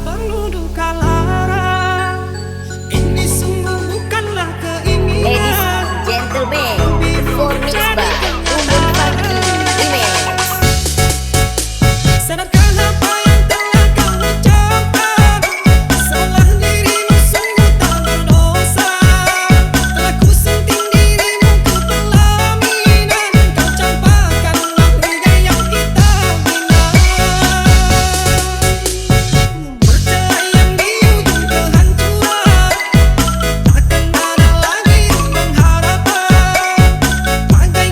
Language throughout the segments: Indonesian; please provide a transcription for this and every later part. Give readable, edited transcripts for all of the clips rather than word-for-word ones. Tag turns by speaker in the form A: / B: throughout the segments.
A: perlu duka lara. Ini sungguh bukanlah
B: Ladies
A: keinginan.
B: and gentlemen, performance by Umun Funky Remix.
A: Sadarkan apa yang telah kau ucapkan. Salah dirimu sungguh tak berdosa. Telah ku senting dirimu ku pelaminan. Kau campakkanlah hingga yang kita bina. Perceraian di ujung kehancuran. Takkan ada lagi pengharapan. Bagaikan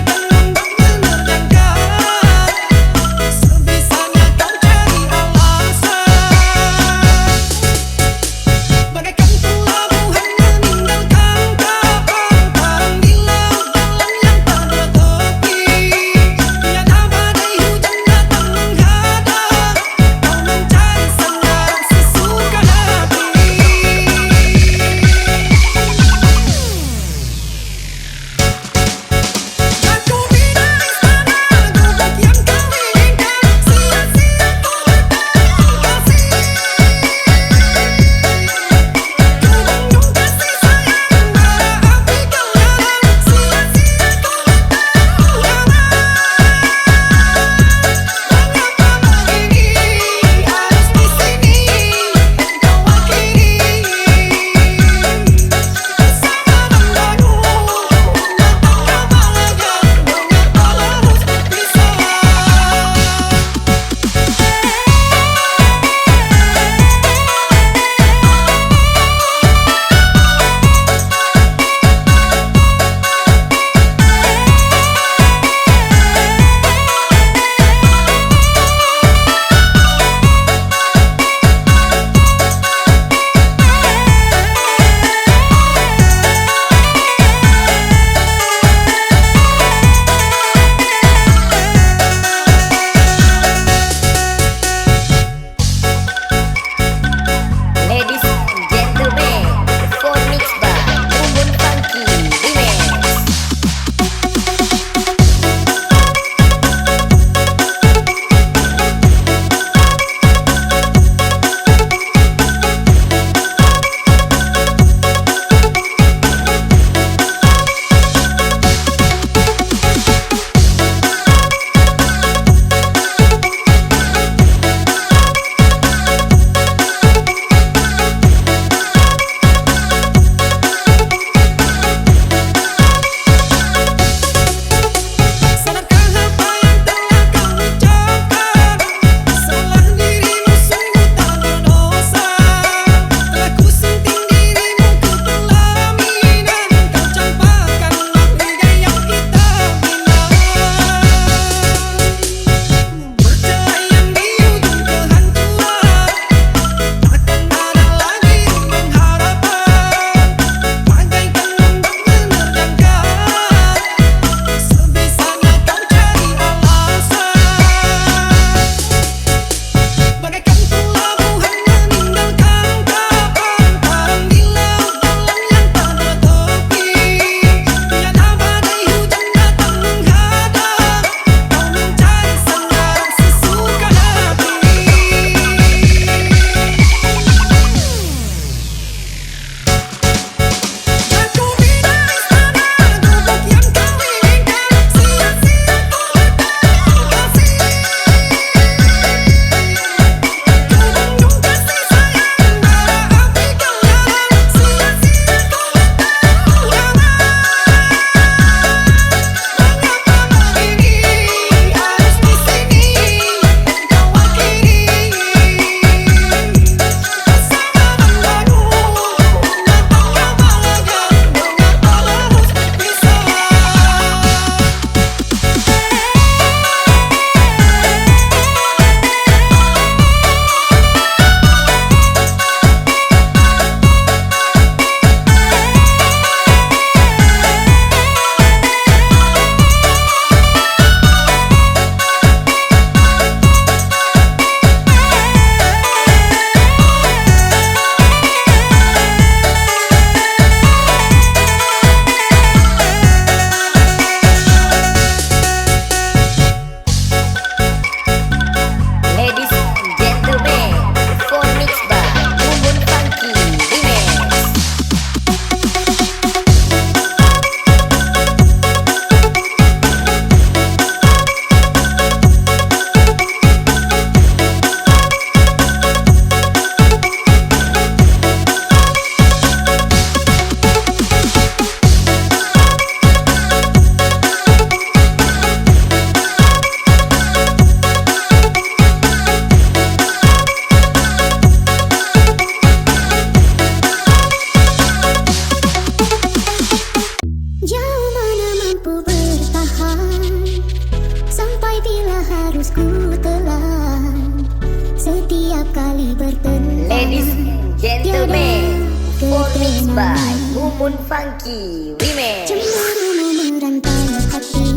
B: Gentleman, performance by Mumun Funky Remix.
C: Cemburu merantai hati,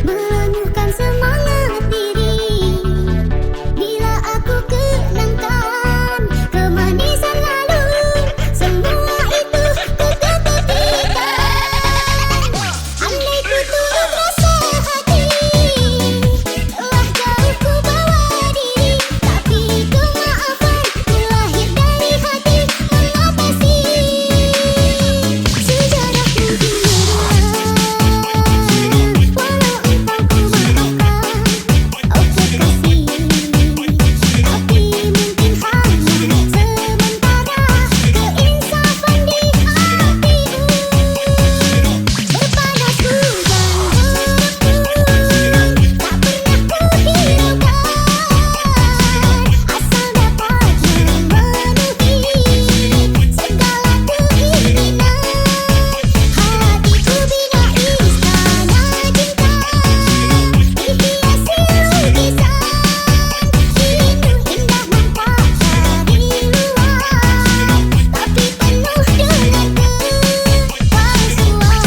C: meluluhkan semangat diri. Bila aku kenangkan kemanisan lalu, semua itu kuketepikan. Andai ku turut rasa hati, telah jauh ku bawa diri, tapi kemaafan terlahir dari hati mengapa sih? Sejarah mungkin berulang, walau engkau ku maafkan. Oke kasih, tapi mungkin hanya sementara. Keinsafan di hatiku berpanas hujan berembun, tak pernah ku hiraukan. Asal dapat memenuhi segala keinginan. Hatiku bina istana cinta, dihiasi lukisan. Rindu indah nampak dari luar, tapi penuh dengan kepalsuan.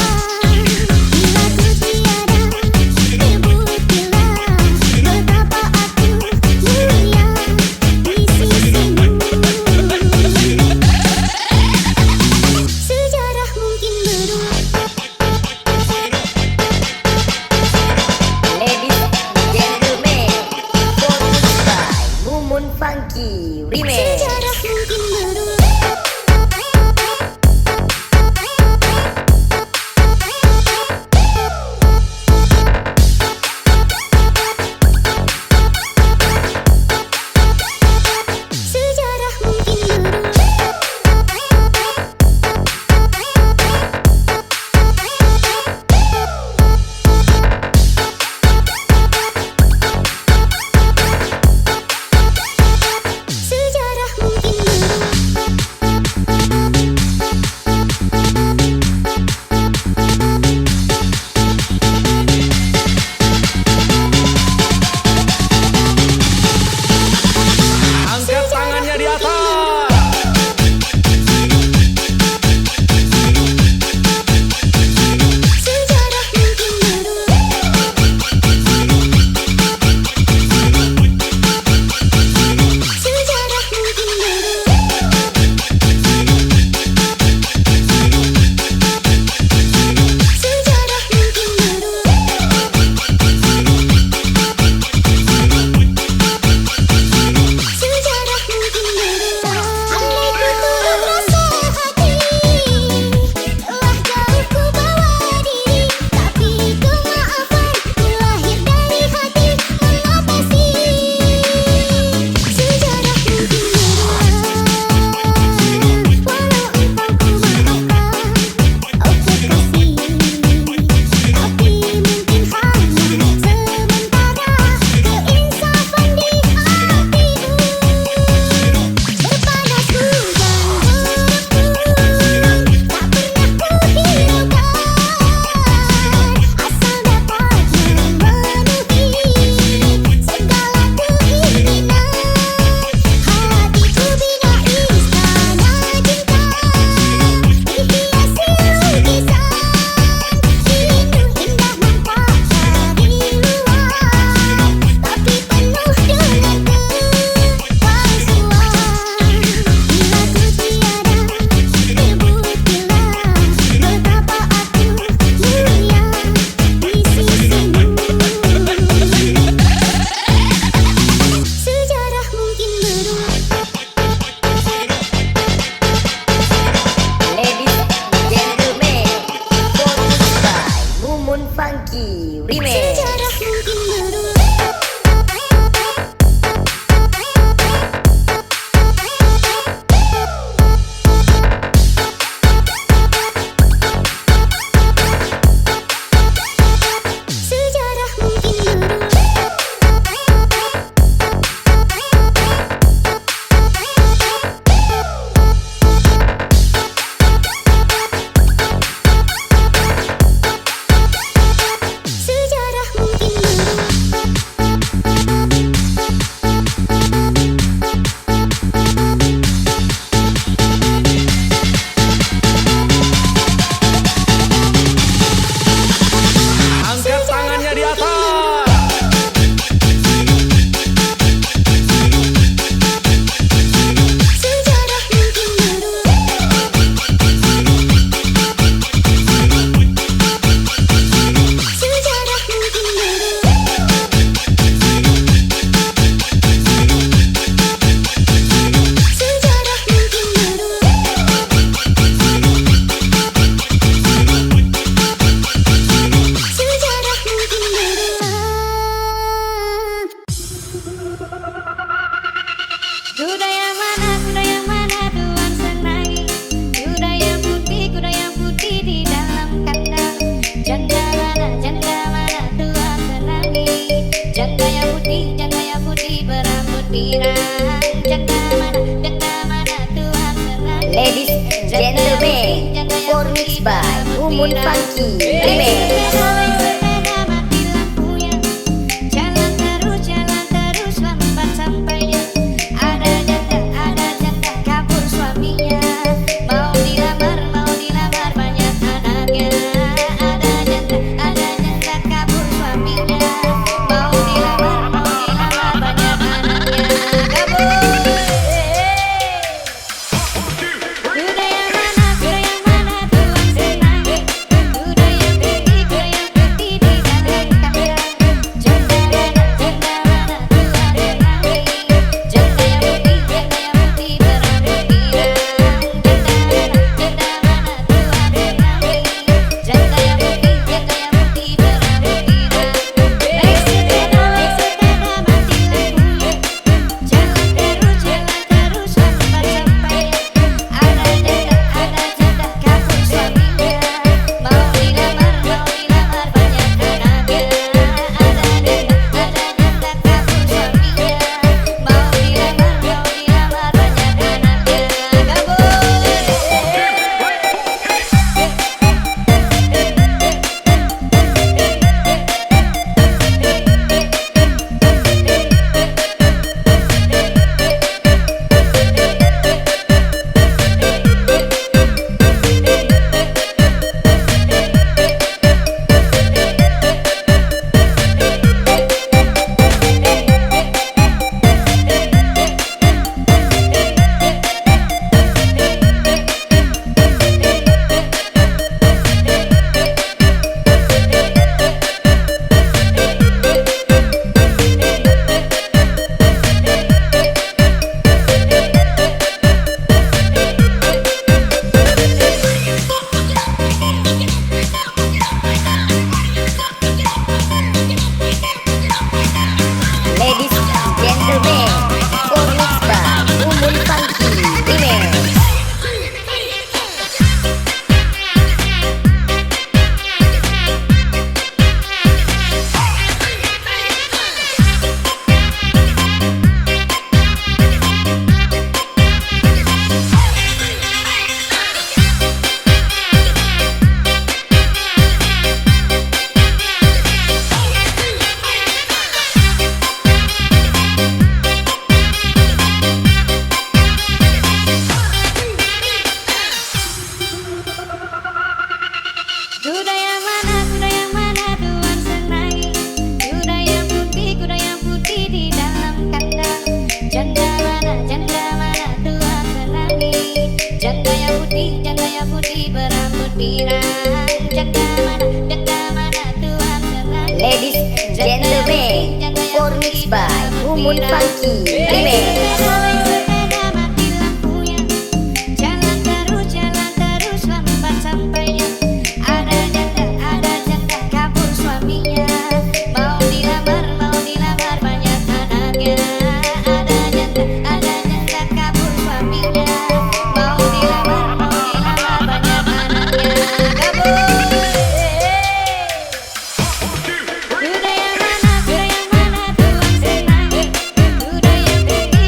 C: Bila ku tiada, terbuktilah betapa aku mulia di sisimu. Sejarah mungkin berulang.
B: Ladies and gentlemen, performance by Mumun Funky Remix.
C: Sejarah mungkin berulang. Sejarah mungkin berulang. Sejarah mungkin berulang.
A: Angkat tangannya di atas.
C: Sejarah mungkin berulang. Sejarah mungkin berulang. Sejarah mungkin berulang. Sejarah mungkin berulang. Andai ku turut rasa hati, telah jauh ku bawa diri, tapi kemaafan terlahir dari hati mengapa sih? Sejarah mungkin berulang, walau engkau ku maafkan. Oke kasih, tapi mungkin hanya sementara. Keinsafan di hatiku berpanas hujan berembun, tak pernah ku hiraukan. Asal dapat memenuhi segala keinginan. Hatiku bina istana cinta, dihiasi lukisan. Rindu indah nampak dari luar, tapi penuh dengan kepalsuan. Bila ku tiada, terbuktilah betapa aku mulia di sisimu. Sejarah mungkin berulang.
B: Ladies and gentlemen, performance by Mumun Funky Remix.
C: Sejarah mungkin berulang. Sejarah mungkin berulang. Sejarah mungkin berulang.
B: Mumun Funky Remix.
C: Jalan terus lambat sampainya. Ada janda kabur suaminya. Mau dilamar banyak anaknya. Ada janda kabur suaminya. Mau dilamar banyak anaknya. Kabur. Kuda yang mana tuan senang. Kuda yang putih di dalam kandang. Janda mana tuan renang. Janda yang putih berambut pirang. Janda mana tuan renang. Janda yang putih berambut pirang. Naik sepeda mati lampunya. Jalan terus lambat sampai. Ada janda kabur suaminya. Mau dilamar banyak anaknya. Ada janda kabur suaminya. Mau dilamar banyak anaknya.
B: Ladies and gentlemen, permix by Mumun Funky Remix.
C: Kuda yang mana tuan senangi. Kuda yang putih di dalam kandang. Janda mana tuan senangi. Janda yang putih berambut pirang. Janda mana tuan senangi.
B: Ladies and gentlemen, permix by Mumun Funky Remix.
C: Sepeda mati lampunya. Jalan terus lambat sampainya. Ada janda kabur suaminya. Mau dilamar banyak anaknya. Ada janda kabur suaminya. Mau dilamar banyak anaknya. Kabur. Kuda yang mana tuan senangi. Kuda yang putih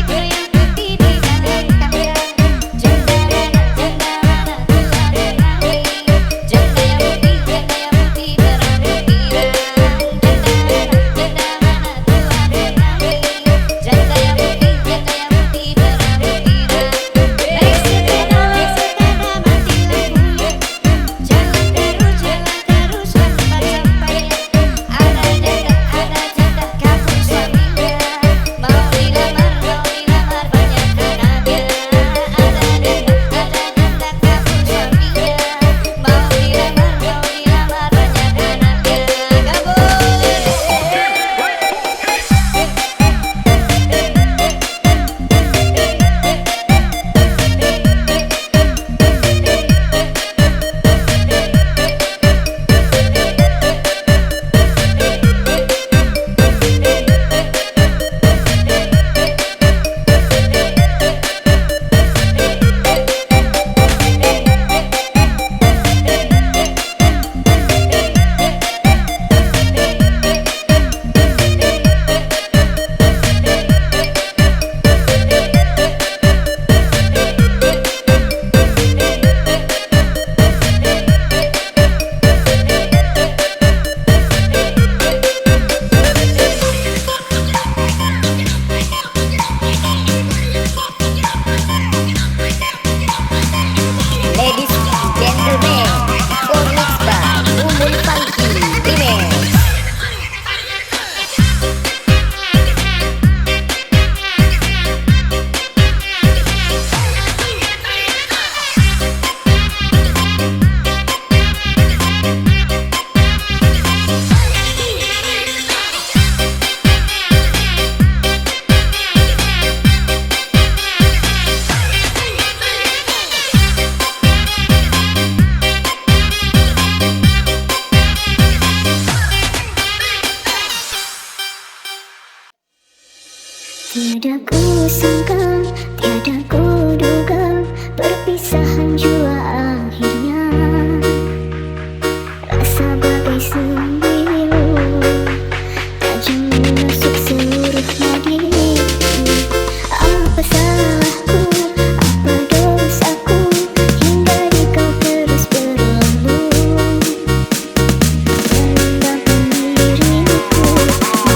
C: Tiada ku sangka, tiada ku duga, perpisahan jua akhirnya. Rasa bagai sembilu, tajam menusuk seluruh nadiku. Apa salahku, apa dosaku, hingga di kau terus berlalu merendahkan diriku yang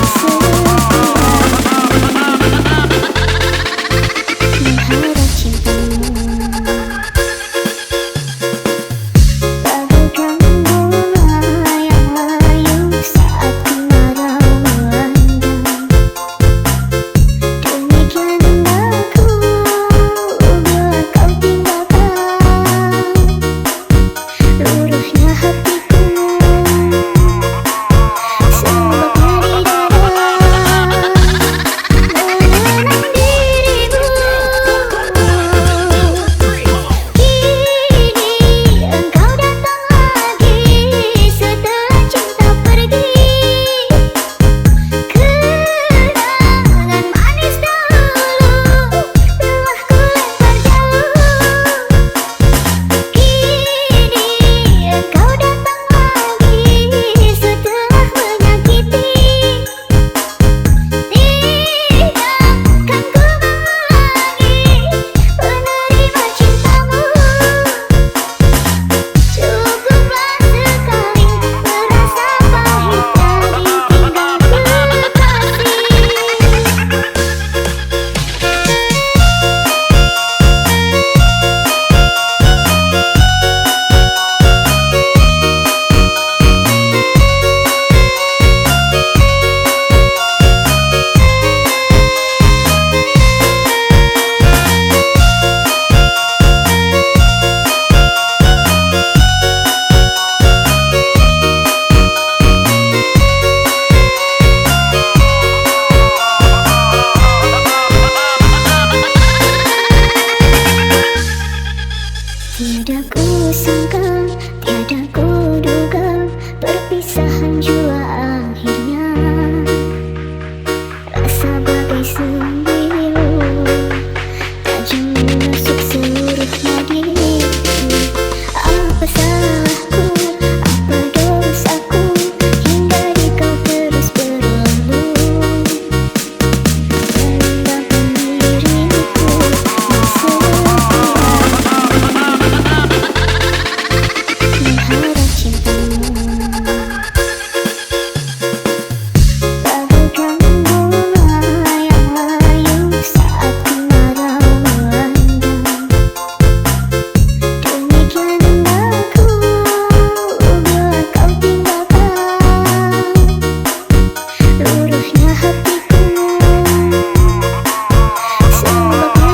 C: mengharap cintamu. Bagaikan bunga yang layu saat kemarau melanda, demikian aku bila kau tinggalkan. Luruhnya hatiku, sebabnya di dada mengenang dirimu. Kini engkau datang lagi setelah cinta pergi. Kenangan manis dahulu telah ku lempar jauh. Kini engkau datang lagi setelah menyakiti. Tidakkan ku mengulangi penerima cintamu. Cukuplah sekali merasa pahitnya ditinggal kekasih. Tiada ku sangka, tiada ku duga, perpisahan jua akhirnya. Rasa bagai sembilu, tajam menusuk seluruh nadiku. Apa salahku, apa dosaku, hingga di kau terus berlalu merendahkan diriku yang mengharap cintamu. Bagaikan bunga yang layu saat kemarau melanda, demikian aku bila kau tinggalkan. Luruhnya hatiku, sebabnya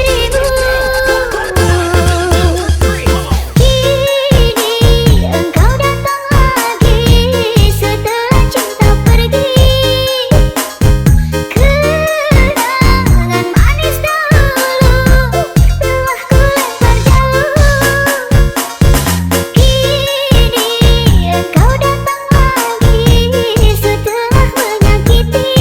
C: di dada mengenang dirimu. Kini engkau datang lagi setelah cinta pergi. Kenangan manis dahulu telah ku lempar jauh. Kini engkau datang lagi setelah menyakiti.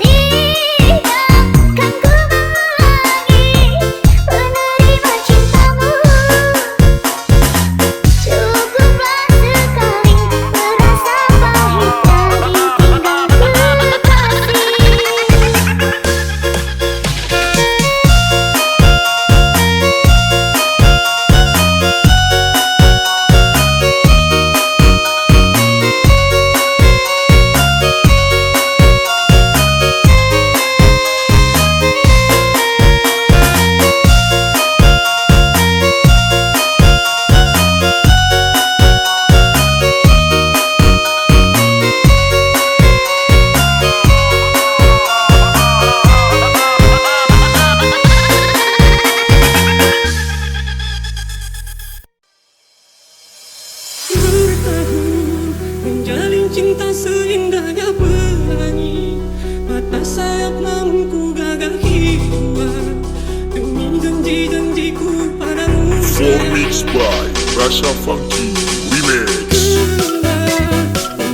C: Tidakkan ku mengulangi penerima cintamu. Cukuplah sekali merasa pahitnya ditinggal kekasih.
A: Bertahun menjalin cinta seindahnya pelangi, mata sayap namun ku gagal hidup demi janji-janjiku padamu.
D: Mixed by Rasha Funky Remix.
A: Kenapa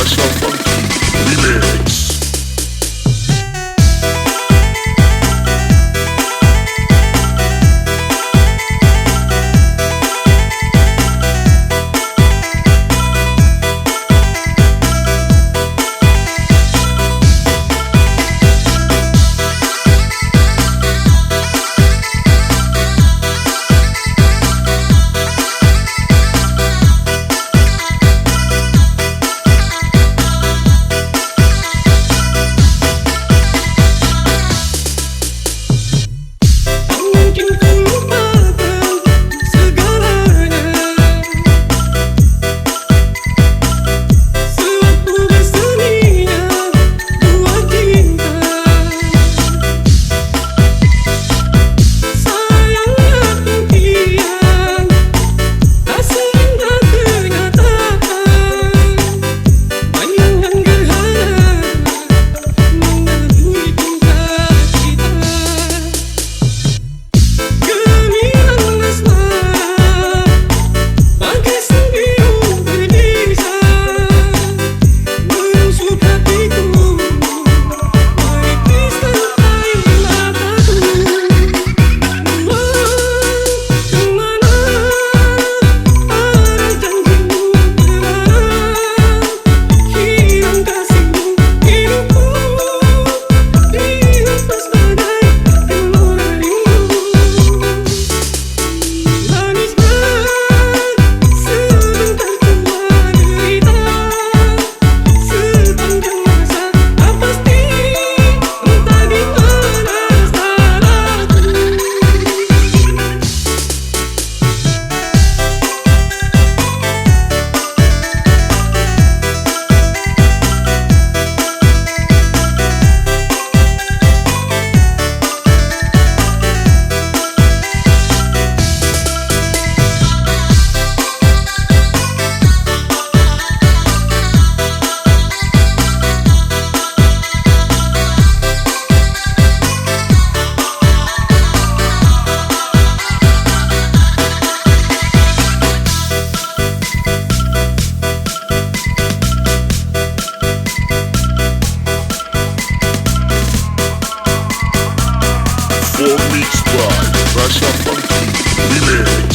D: Rasa Funky Remix.
A: Mungkin ku lupakan segalanya sewaktu berseminya buah cinta. Sayangnya impian tak seindah kenyataan. Bayangan gerhana menghantui cinta kita. Gemilang asmara bagai sembilu berbisa menusuk hatiku, menipis tanpai mataku. Kemana arah janjimu berarah? Hilang kasihmu, hidupku dihempas bagai gelora rindu. Manisnya sebentar tua derita, sepanjang masa tak pasti, entah di mana salahku.
D: For Mixed by Rasa Funky Remix.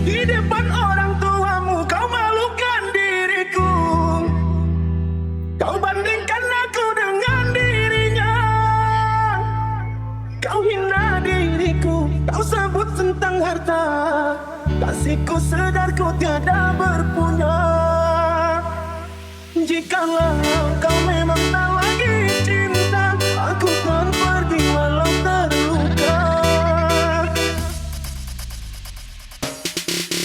A: Di depan orang tuamu kau malukan diriku. Kau bandingkan aku dengan dirinya. Kau hina diriku, kau sebut tentang harta. Kasihku sedar ku tiada berpunya. Jikalau kau memang tak lagi cinta, aku kan pergi walau terluka.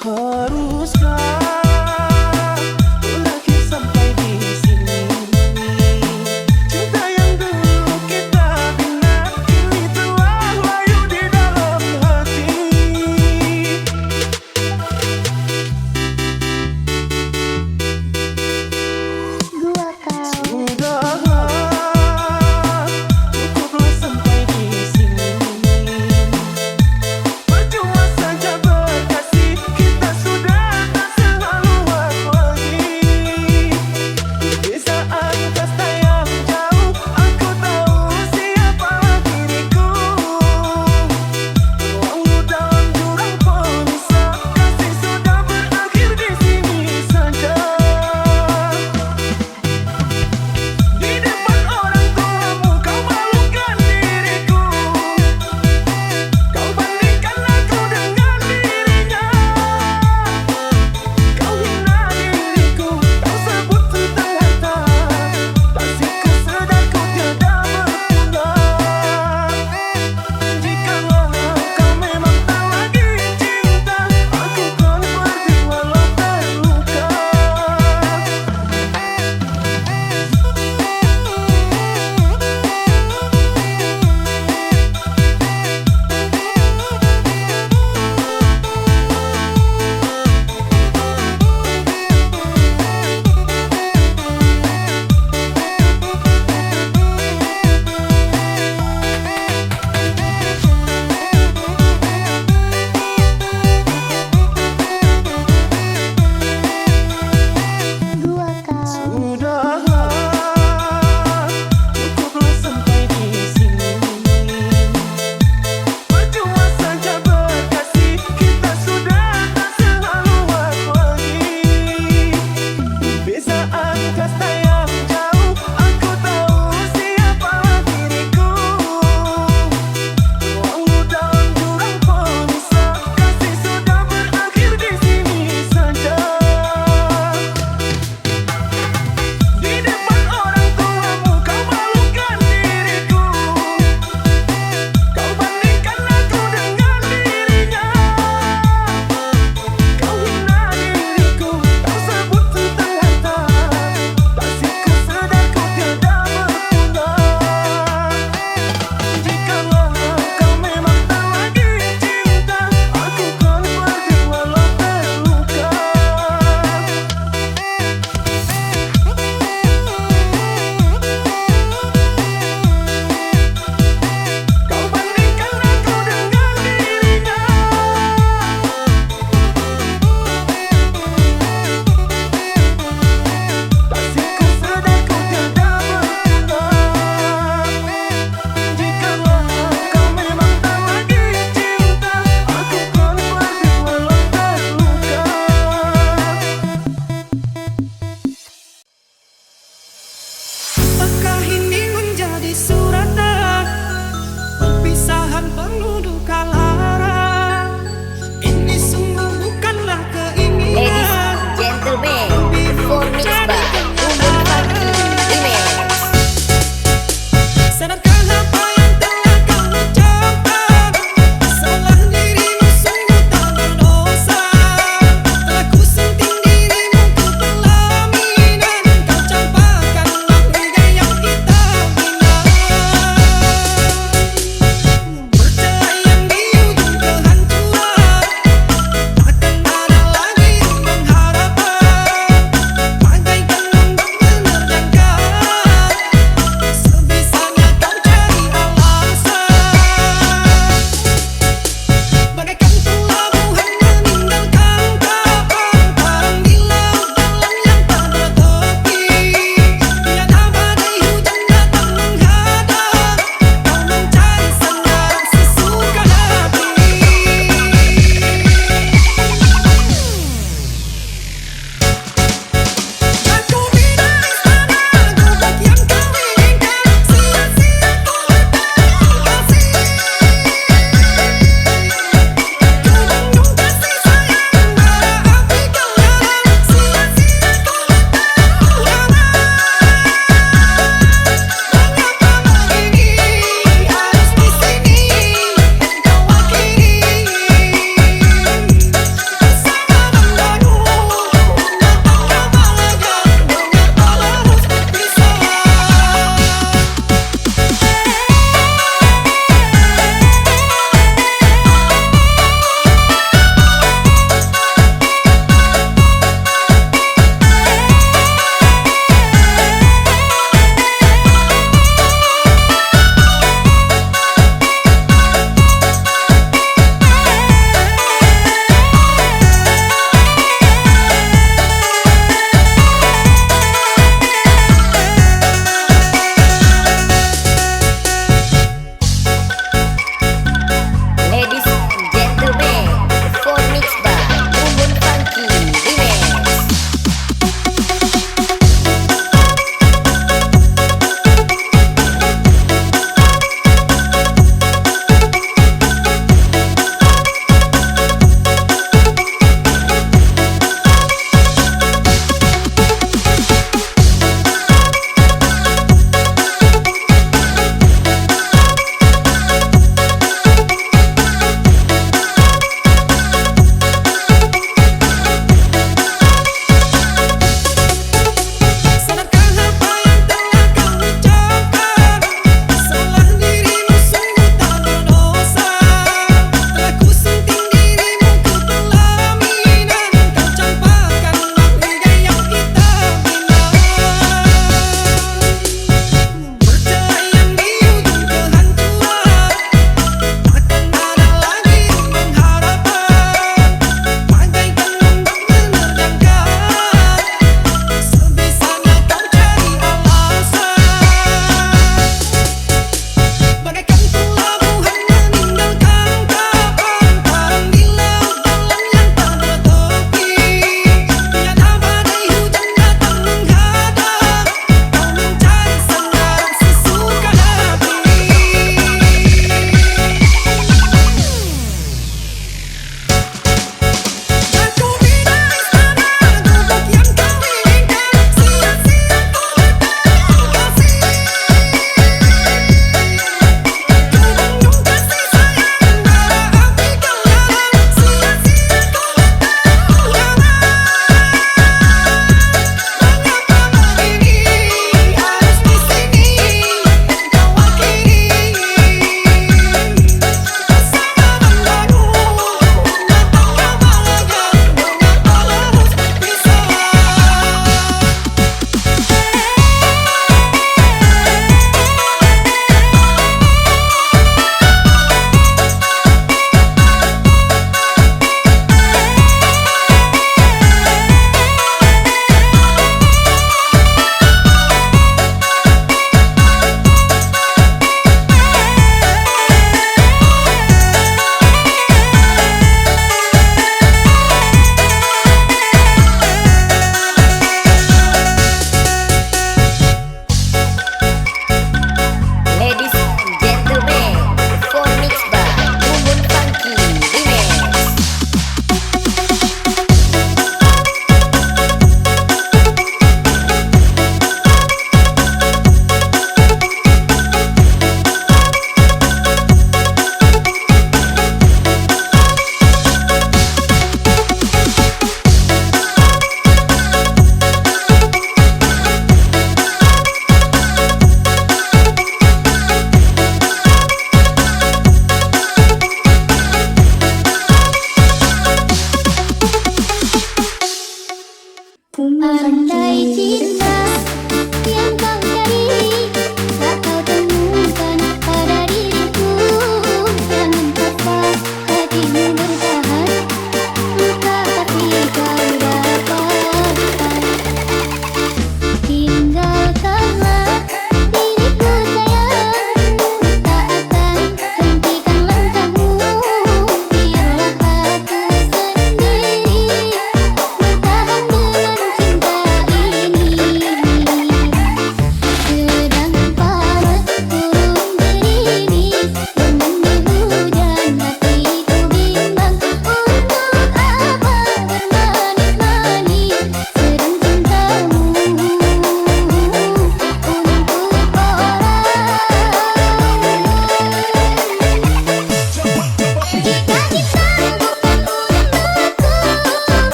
A: Haruskah lagi sampai di sini? Cinta yang dulu kita bina kini telah layu di dalam hati.
C: Gua kau
A: Sudah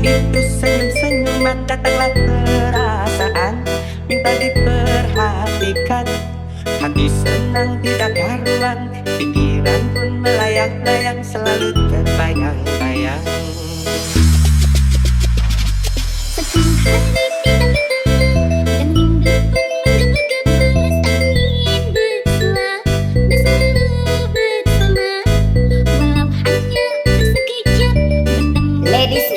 A: itu senyum-senyum maka datanglah perasaan minta diperhatikan. Hati senang tidak karuan, pikiran pun melayang-layang selalu terbayang-bayang.
C: Setiap hari kita dan rindu pun menggebu-gebu rasa ingin bersua dan selalu bersama walau hanya sekejap bertemu.
B: Ladies